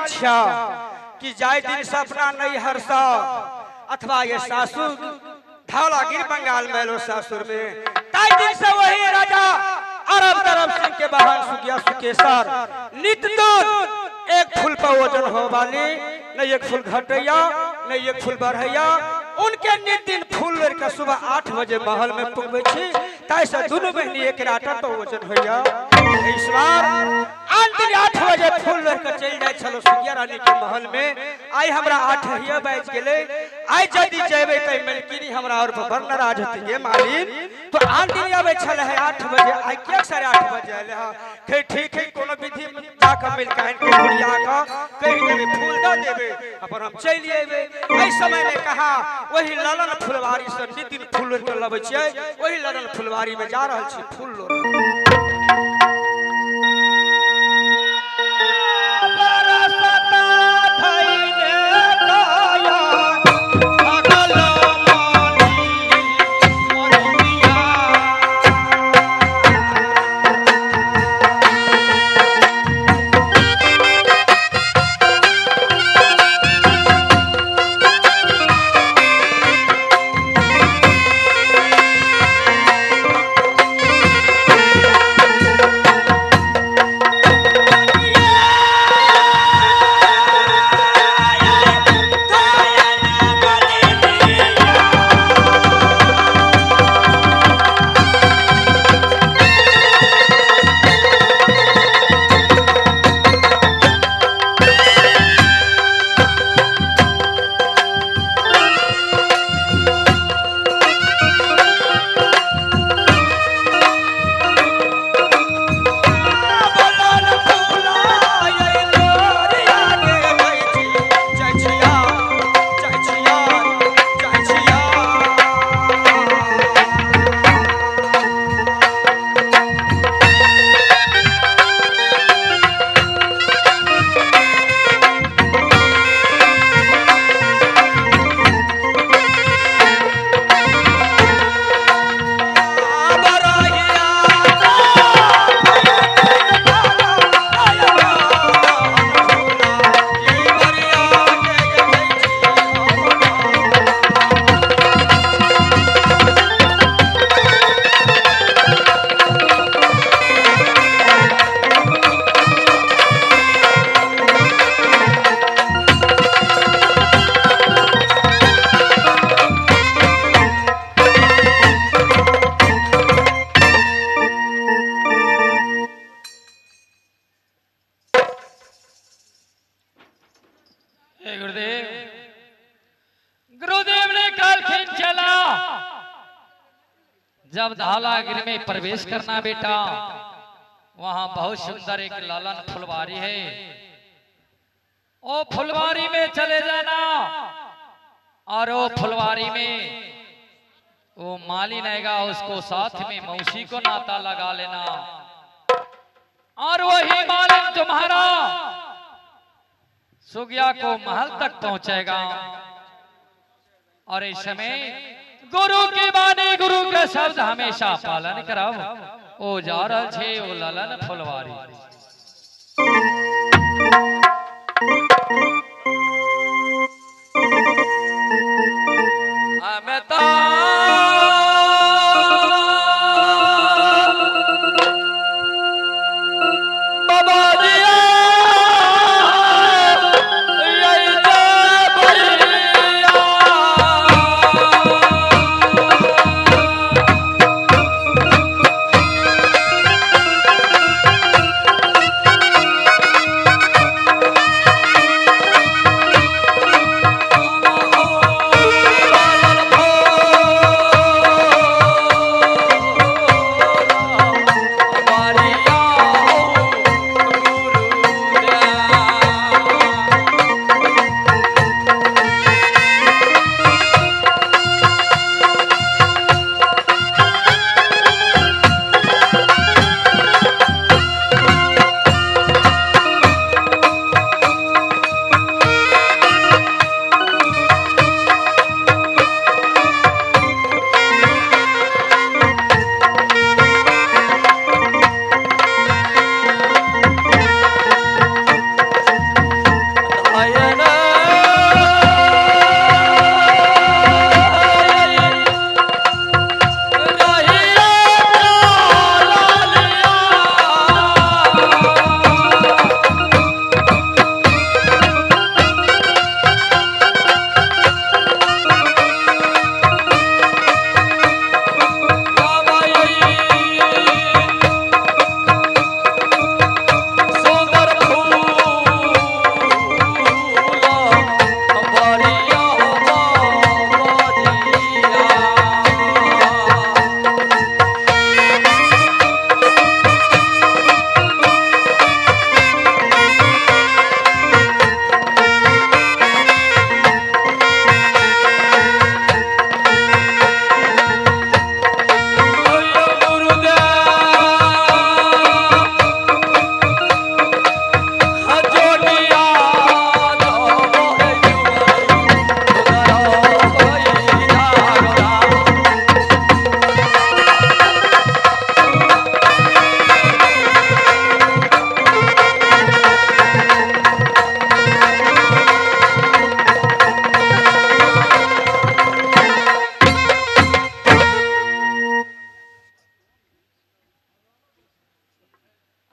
इच्छा कि जाय दिन से अपना नैहर सा अथवा ये सासुर धौलागिर बंगाल में लो सासुर में ताई दिन से वही राजा अरब तरफ सिंह के बहान सुगिया सुकेसर नित्य दूत एक फूल पर वजन हो वाली न एक फूल घटैया न एक फूल बढ़ैया उनके नित दिन फूल लेकर सुबह 8 बजे महल में पुगबै छी ताई से दोनों बहनी एक राटा पर वजन होइया इस बार अंतिम 8 बजे फूल लेकर चल जाय छलो सुगिया रानी के महल में आई हमरा 8 हिया बाज गेले आई जदी जेबे तै मलकिनी हमरा और पर नाराज होती है मालिन तो अंतिम आवे छले है 8 बजे आई के 8:30 बजे आले हां के ठीक है कोनो विधि जाकर मिल कान के बुढ़िया का कहि देबे फूल द देबे अपन हम चल आइबे एई समय में कहा वही ललन फुलवारी से नितिन फूल के लबै छियै वही ललन फुलवारी में जा रहल छी फूल लो जब धौलागिर में प्रवेश करना बेटा वहां बहुत सुंदर एक लालन फुलवारी है ओ फुलवारी में चले जाना और वो फुलवारी में वो मालिन आएगा उसको साथ में मौसी को नाता लगा लेना और वही मालिन तुम्हारा सुगिया को महल तक पहुंचेगा और इस समय गुरु की बानी गुरु के शब्द हमेशा पालन कराओ ओ जा रहा छे ओ ललन फुलवारी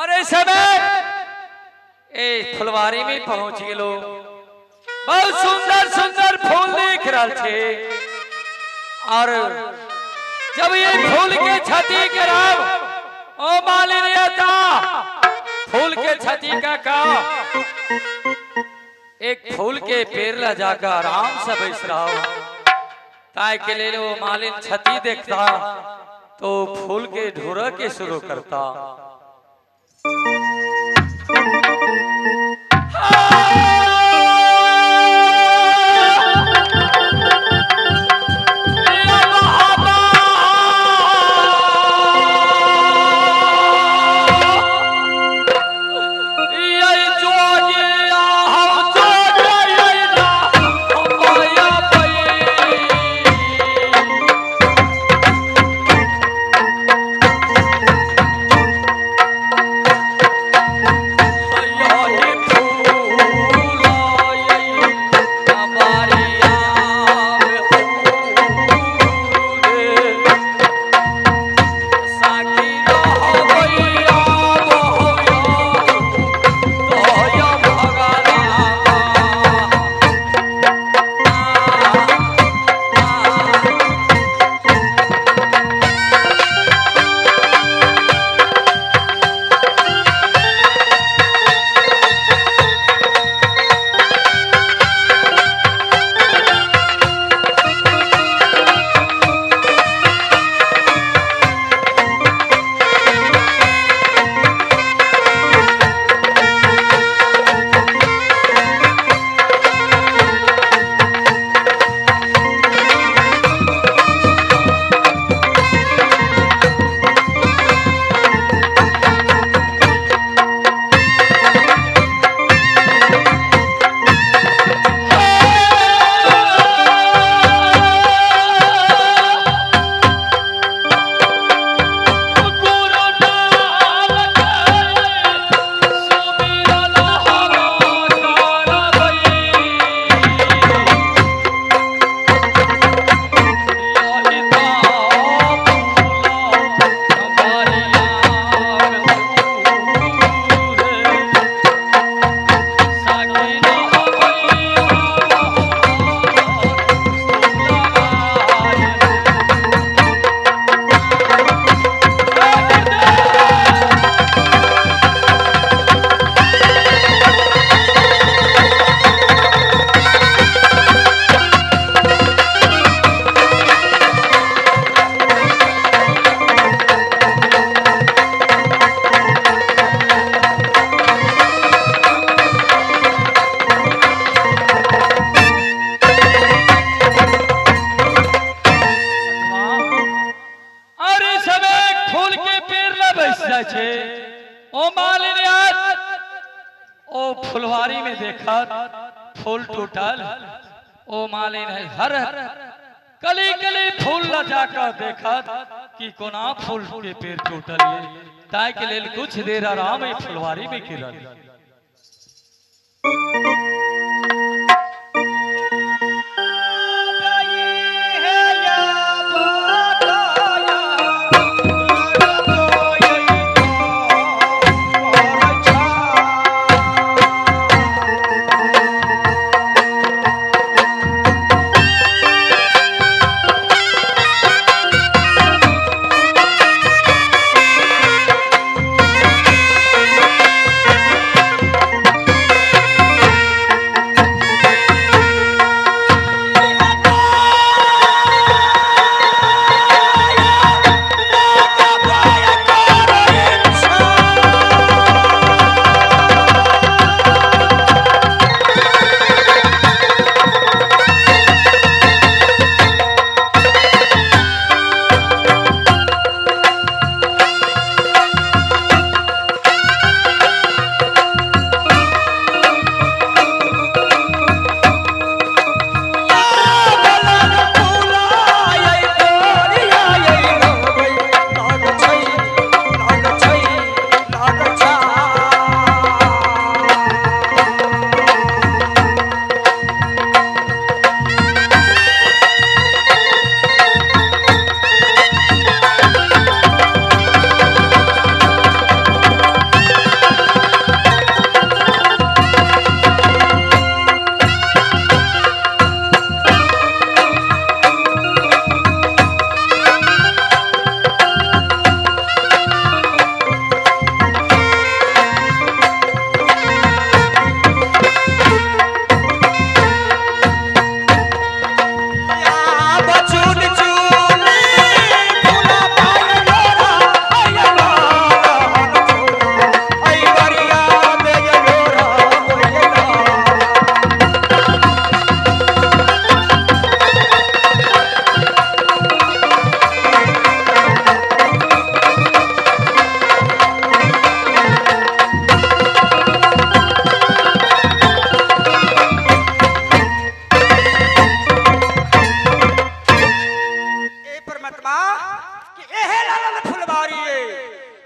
अरे समय ए फुलवारी में पहुंच गेलो। बहुत सुंदर सुंदर फूल देख रहा छे और जब ये फूल के छती करब ओ मालिनी आता फूल के छती का एक फूल के पेड़ ला जाकर आराम से बैस रहा ताय के ले वो मालिन छती देखता तो फूल के ढूरा के शुरू करता। फुलवारी में देखा फूल टूटल ओ मालिन है हर कली कली फूल ल जाकर देखा कि कोना फूल के पेड़ टूटल ताय के लेल कुछ देर आराम है फुलवारी में गिरल।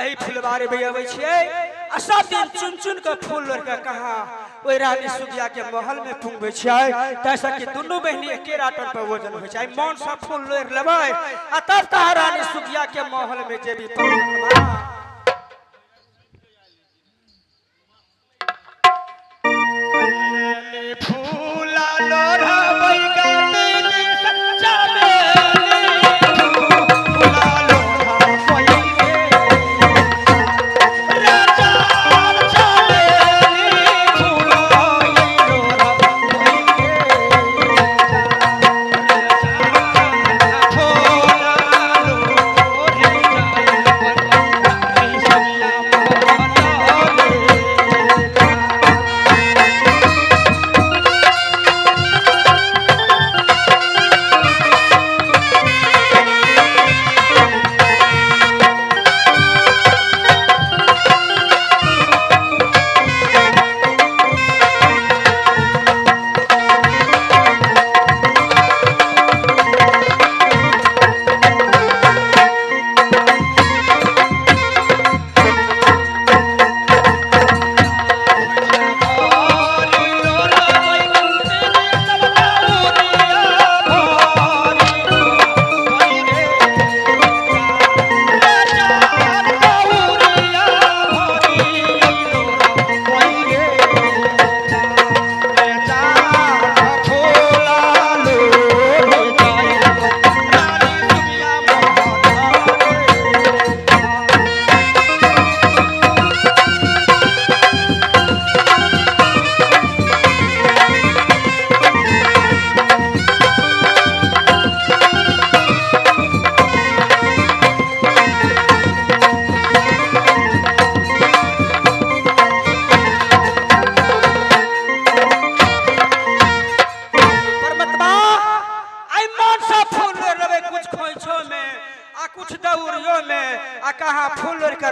अही फुलबारी में अबै छियै आ सब दिन चुन चुन के फूल लड़ के कहा ओइ रानी सुगिया के महल में फुंगबै छियै तैसा कि दुनू बहिनी एके रातन पर भोजन होइ छै मन सा फूल लड़ लेबै आ तब कहा रानी सुगिया के महल में जेबी परमात्मा फूला लोरा बैगनी चले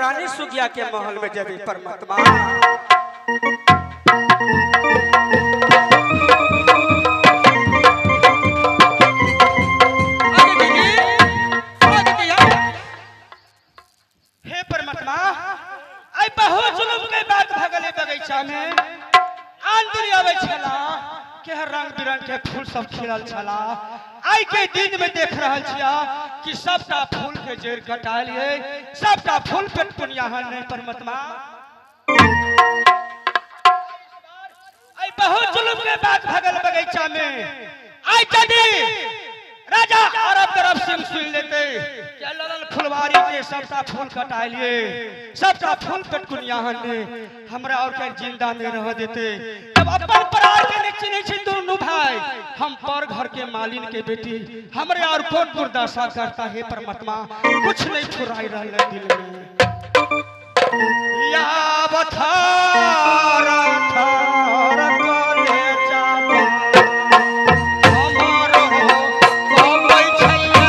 रानी सुगिया के महल में जबी परमात्मा हे परमात्मा आई बहुत जुलुम के बात भगले बगीचा में आंदरी आवे छला के रंग बिरंग के फूल सब खिलल छला आई के दिन में देख रहल छिया कि सबटा फूल के जड़ कटा लिए सबटा फूल पे पुनियाहन नहीं परमात्मा आई बहुत जुलुम के बात भगल बगीचा में आई कदी राजा अरब तरफ से सुन लेते क्या ललन फुलवारी के सबटा फूल कटा लिए सबटा फूल पे पुनियाहन ने हमरा और के जिंदा नहीं रह देते अब अपन परार के नीचे नीचे दोनों भाई हम पर घर के मालिन के बेटी हमरे और कौन दुर्दशा करता है परमात्मा कुछ नहीं फुराई रहले दिल में या बथारा थारा कोले जाबा हमारो कोई छैया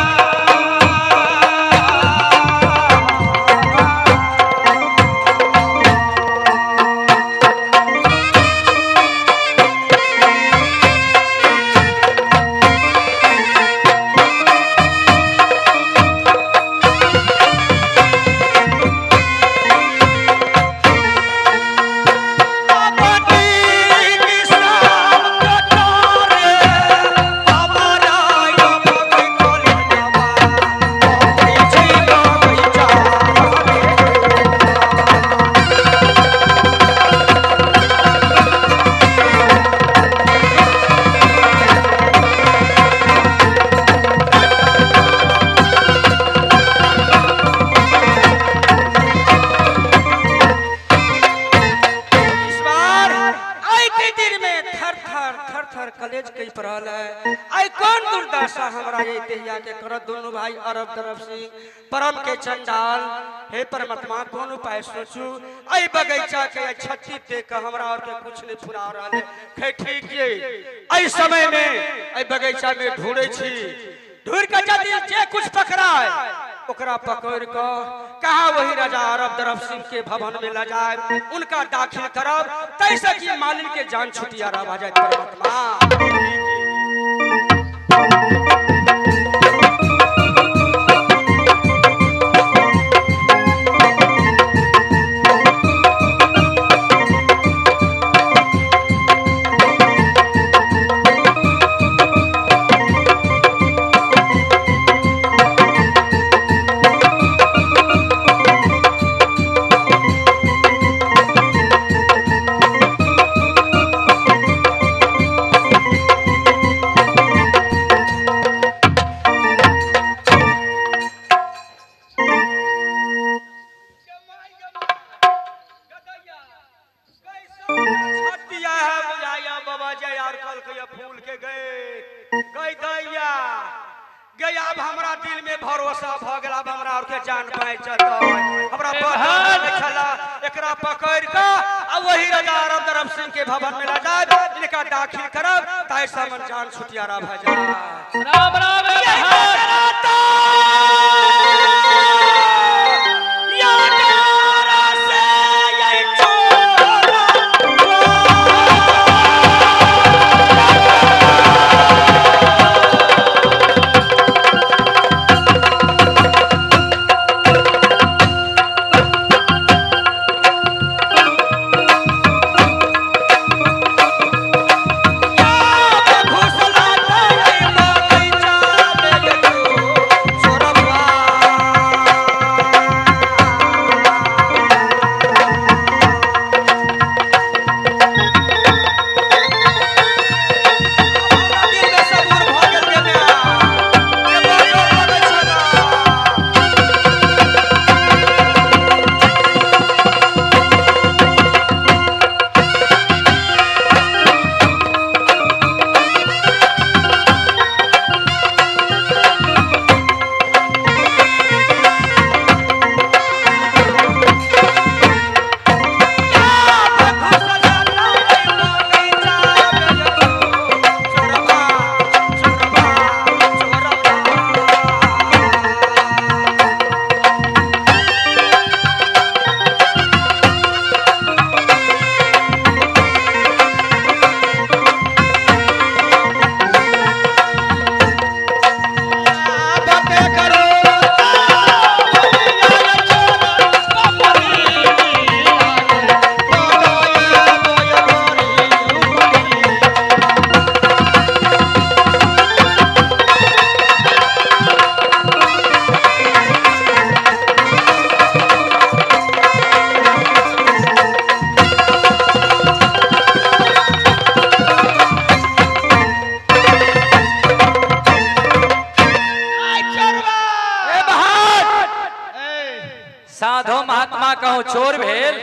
दोनों भाई अरब तरफ से परम के चंडाल हे परमात्मा कौन उपाय सोचू आई बगीचा के छत्ती पे का हमरा और के कुछ नहीं फुरा रहले खे ठीक ये आई समय में आई बगीचा में ढूंढे छी ढूंढ के जदी जे कुछ पकड़ाए ओकरा पकड़ को कहा वही राजा अरब तरफ सिंह के भवन में ला जाए उनका दाखिल करब तैसे कि मालिन के जान छुटिया रह जाए परमात्मा और कल के फूल के गई दैया गया। अब हमरा दिल में भरोसा भ गेल, अब हमरा और के जान बचत हमरा पता नहीं चला। एकरा पकड़ के आ वही राजा अरब दरब सिंह के भवन में ला जाए, इनका दाखिल करब ताई समन जान छुटियारा भ जाए। राम राम साधो महात्मा कहूँ चोर भेल